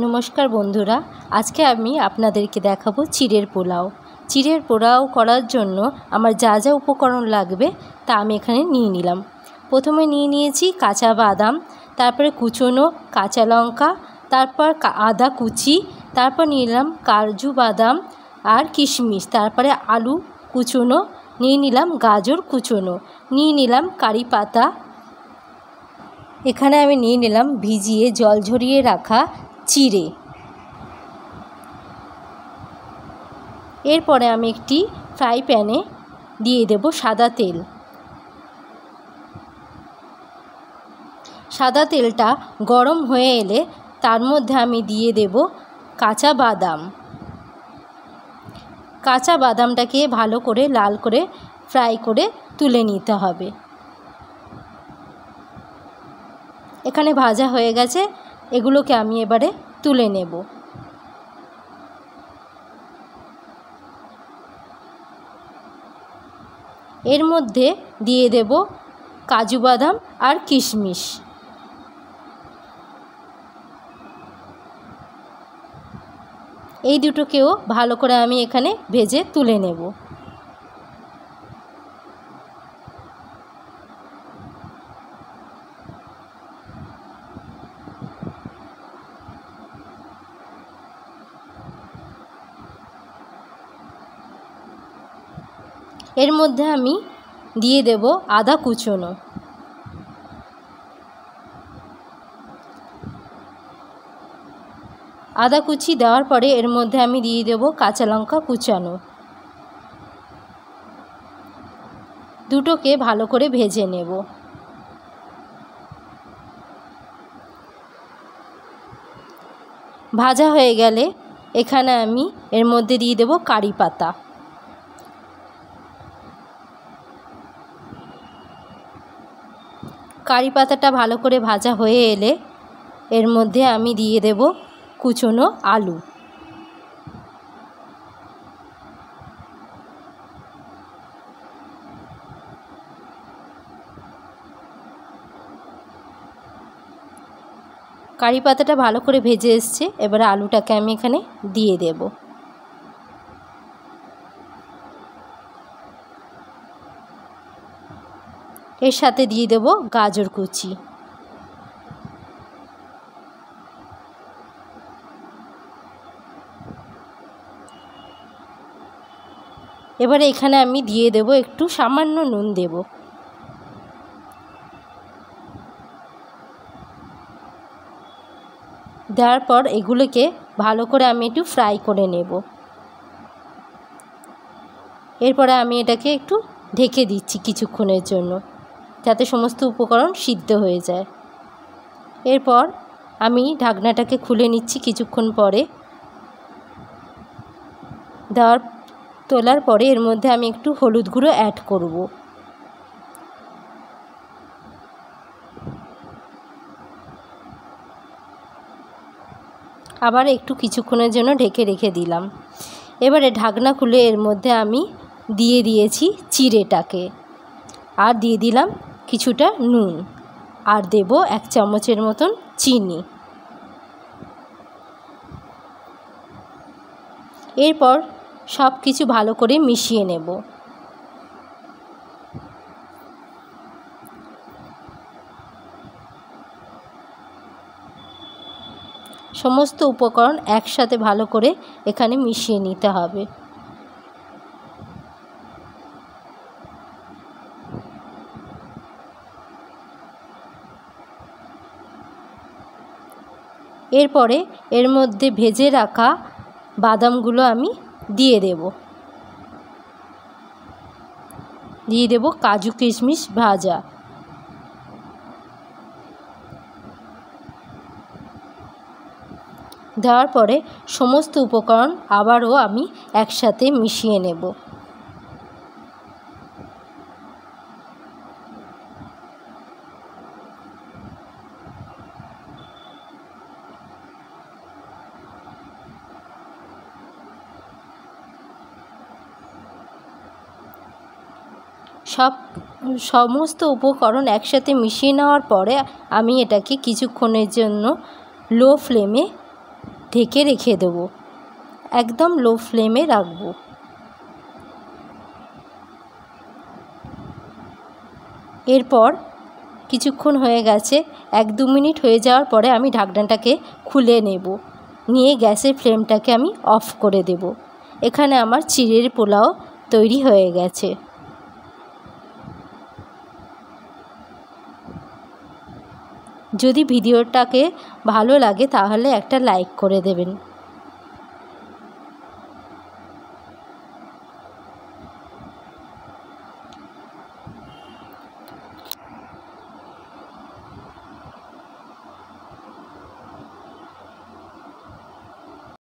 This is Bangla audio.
নমস্কার বন্ধুরা, আজকে আমি আপনাদেরকে দেখাবো চিড়ের পোলাও। চিড়ের পোলাও করার জন্য আমার যা যা উপকরণ লাগবে তা আমি এখানে নিয়ে নিলাম। প্রথমে নিয়ে নিয়েছি কাঁচা বাদাম, তারপরে কুচনো কাঁচা লঙ্কা, তারপর আদা কুচি, তারপর নিয়ে নিলাম কাজু বাদাম আর কিশমিশ, তারপরে আলু কুচনো, নিয়ে নিলাম গাজর কুচনো, নিয়ে নিলাম কারি পাতা। এখানে আমি নিয়ে নিলাম ভিজিয়ে জল ঝরিয়ে রাখা চিড়ে। এরপরে আমি একটি ফ্রাই প্যানে দিয়ে দেব সাদা তেল। সাদা তেলটা গরম হয়ে এলে তার মধ্যে আমি দিয়ে দেব কাঁচা বাদাম। কাঁচা বাদামটাকে ভালো করে লাল করে ফ্রাই করে তুলে নিতে হবে। এখানে ভাজা হয়ে গেছে, এগুলোকে আমি এবারে তুলে নেব। এর মধ্যে দিয়ে দেব কাজু বাদাম আর কিশমিশ। এই দুটোকেও ভালো করে আমি এখানে ভেজে তুলে নেব। এর মধ্যে আমি দিয়ে দেব আদা কুচনো। আদা কুচি দেওয়ার পরে এর মধ্যে আমি দিয়ে দেব কাঁচা লঙ্কা কুচানো। দুটোকে ভালো করে ভেজে নেব। ভাজা হয়ে গেলে এখানে আমি এর মধ্যে দিয়ে দেব কারি পাতা। কারি পাতাটা ভালো করে ভাজা হয়ে এলে এর মধ্যে আমি দিয়ে দেব কুচনো আলু। কারি পাতাটা ভালো করে ভেজে এসছে, এবারে আলুটাকে আমি এখানে দিয়ে দেব। এর সাথে দিয়ে দেব গাজর কুচি। এবারে এখানে আমি দিয়ে দেব একটু সামান্য নুন দেব। দেওয়ার পর এগুলোকে ভালো করে আমি একটু ফ্রাই করে নেব। এরপরে আমি এটাকে একটু ঢেকে দিচ্ছি কিছুক্ষণের জন্য, যাতে সমস্ত উপকরণ সিদ্ধ হয়ে যায়। এরপর আমি ঢাকনাটাকে খুলে নিচ্ছি কিছুক্ষণ পরে। তোলার পরে এর মধ্যে আমি একটু হলুদ গুঁড়ো অ্যাড করব। আবার একটু কিছুক্ষণের জন্য ঢেকে রেখে দিলাম। এবারে ঢাকনা খুলে এর মধ্যে আমি দিয়ে দিয়েছি চিড়েটাকে, আর দিয়ে দিলাম কিছুটা নুন, আর দেব 1 চামচের মতন চিনি। এরপর সব কিছু ভালো করে মিশিয়ে নেব। সমস্ত উপকরণ একসাথে ভালো করে এখানে মিশিয়ে নিতে হবে। এরপরে এর মধ্যে ভেজে রাখা বাদামগুলো আমি দিয়ে দেব। দিয়ে দেব কাজু কিশমিশ ভাজা। দেওয়ার পরে সমস্ত উপকরণ আবারও আমি একসাথে মিশিয়ে নেব। সমস্ত উপকরণ একসাথে মিশিয়ে নেওয়ার পরে আমি এটাকে কিছুক্ষণের জন্য লো ফ্লেমে ঢেকে রেখে দেবো। একদম লো ফ্লেমে রাখবো। এরপর কিছুক্ষণ হয়ে গেছে, 1-2 মিনিট হয়ে যাওয়ার পরে আমি ঢাকনাটাকে খুলে নেব। নিয়ে গ্যাসের ফ্লেমটাকে আমি অফ করে দেব। এখানে আমার চিড়ের পোলাও তৈরি হয়ে গেছে। যদি ভিডিওটাকে ভালো লাগে তাহলে একটা লাইক করে দেবেন।